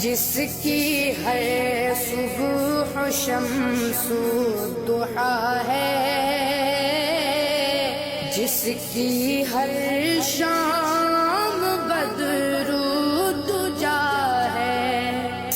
جس کی ہر صبح شمس الضحیٰ ہے، جس کی ہر شام بدر الدجیٰ ہے،